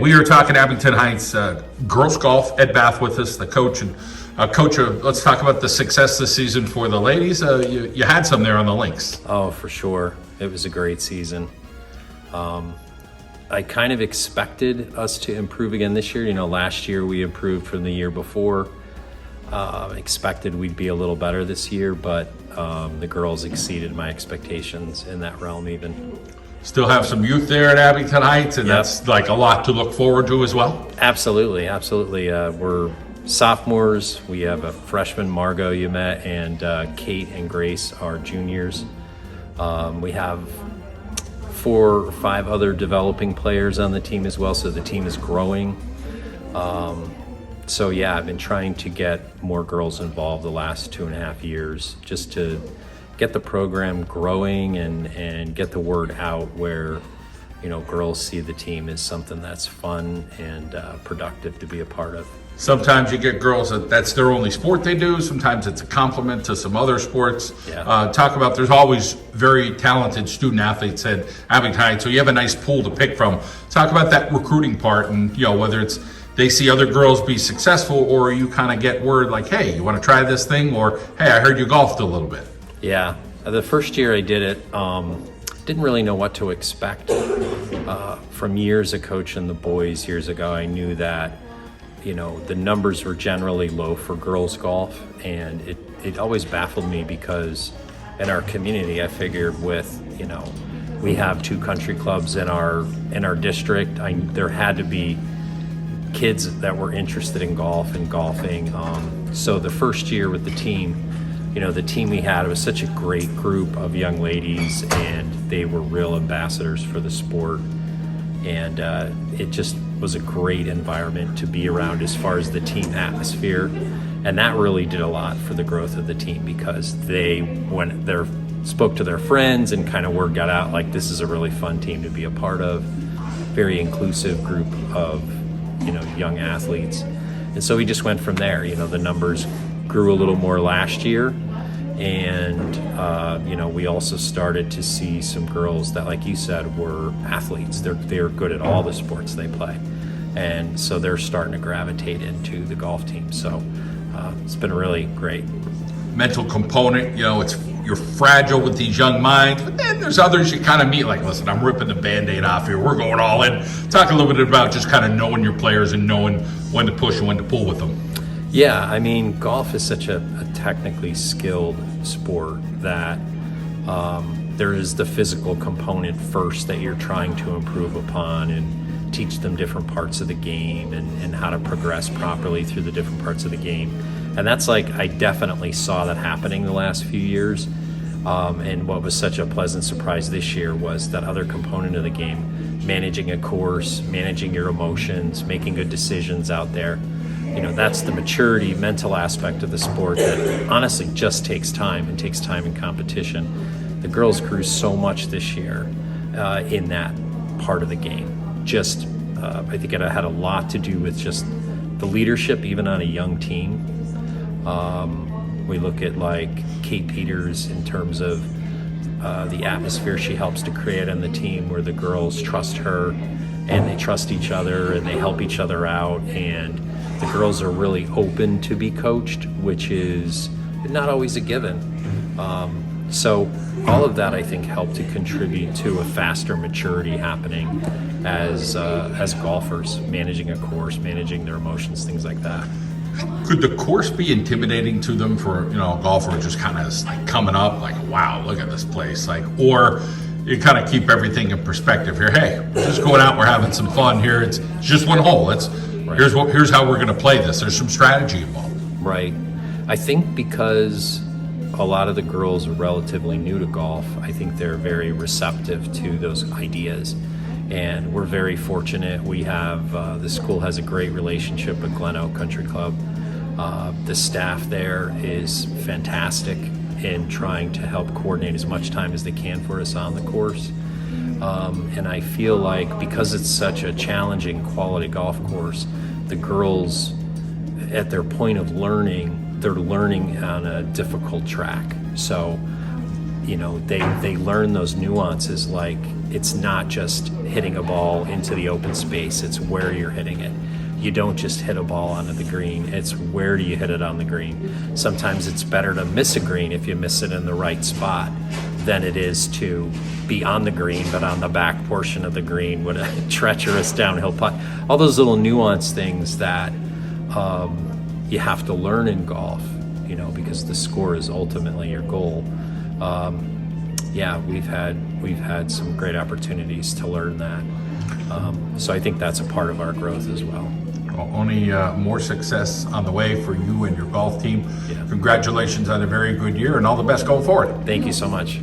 We are talking Abington Heights girls golf. Ed Bath with us, the coach. And coach, let's talk about the success this season for the ladies. You had some there on the links. Oh, for sure. It was a great season. I kind of expected us to improve again this year. You know, last year we improved from the year before. Expected we'd be a little better this year, but the girls exceeded my expectations in that realm even. Still have some youth there at Abington Heights, and that's like a lot to look forward to as well. Absolutely. We're sophomores. We have a freshman, Margot, you met, and Kate and Grace are juniors. We have 4 or 5 other developing players on the team as well, so the team is growing. So yeah, I've been trying to get more girls involved the last 2.5 years just to get the program growing and get the word out where, you know, girls see the team as something that's fun and productive to be a part of. Sometimes you get girls that's their only sport they do. Sometimes it's a complement to some other sports. Yeah. Talk about, there's always very talented student athletes at Abington Heights, so you have a nice pool to pick from. Talk about that recruiting part, and you know, whether it's they see other girls be successful, or you kind of get word like, hey, you want to try this thing, or hey, I heard you golfed a little bit. Yeah, the first year I did it, didn't really know what to expect. From years of coaching the boys years ago, I knew that, you know, the numbers were generally low for girls golf, and it always baffled me because in our community, I figured with, you know, we have 2 country clubs in our district, there had to be kids that were interested in golf and golfing. So the first year with the team, you know, the team we had, it was such a great group of young ladies, and they were real ambassadors for the sport. And it just was a great environment to be around as far as the team atmosphere. And that really did a lot for the growth of the team because they spoke to their friends, and kind of word got out like, this is a really fun team to be a part of. Very inclusive group of, you know, young athletes. And so we just went from there. You know, the numbers grew a little more last year, and you know, we also started to see some girls that, like you said, were athletes. They're good at all the sports they play, and so they're starting to gravitate into the golf team. So it's been really great. Mental component, you know, you're fragile with these young minds, but then there's others you kind of meet like, listen, I'm ripping the Band-Aid off here, we're going all in. Talk a little bit about just kind of knowing your players and knowing when to push and when to pull with them. Yeah, I mean, golf is such a technically skilled sport that there is the physical component first that you're trying to improve upon and teach them different parts of the game and how to progress properly through the different parts of the game. And that's like, I definitely saw that happening the last few years. And what was such a pleasant surprise this year was that other component of the game, managing a course, managing your emotions, making good decisions out there. You know, that's the maturity, mental aspect of the sport that honestly just takes time and takes time in competition. The girls grew so much this year in that part of the game. Just, I think it had a lot to do with just the leadership, even on a young team. We look at like Kate Peters in terms of the atmosphere she helps to create on the team, where the girls trust her and they trust each other and they help each other out, and the girls are really open to be coached, which is not always a given. So all of that, I think, helped to contribute to a faster maturity happening as golfers, managing a course, managing their emotions, things like that. Could the course be intimidating to them for, you know, a golfer just kind of like coming up like, wow, look at this place, like, or you kind of keep everything in perspective here? Hey, we're just going out, we're having some fun here. It's just one hole. Here's how we're going to play this. There's some strategy involved. Right. I think because a lot of the girls are relatively new to golf, I think they're very receptive to those ideas. And we're very fortunate. We have, the school has a great relationship with Glen Oak Country Club. The staff there is fantastic in trying to help coordinate as much time as they can for us on the course. And I feel like because it's such a challenging quality golf course, the girls at their point of learning, they're learning on a difficult track. So, you know, they learn those nuances like it's not just hitting a ball into the open space, it's where you're hitting it. You don't just hit a ball onto the green, it's where do you hit it on the green. Sometimes it's better to miss a green if you miss it in the right spot than it is to be on the green but on the back portion of the green with a treacherous downhill putt. All those little nuanced things that you have to learn in golf, you know, because the score is ultimately your goal. Yeah, we've had some great opportunities to learn that. So I think that's a part of our growth as well. Well, only more success on the way for you and your golf team. Yeah. Congratulations on a very good year and all the best going forward. Thank you so much.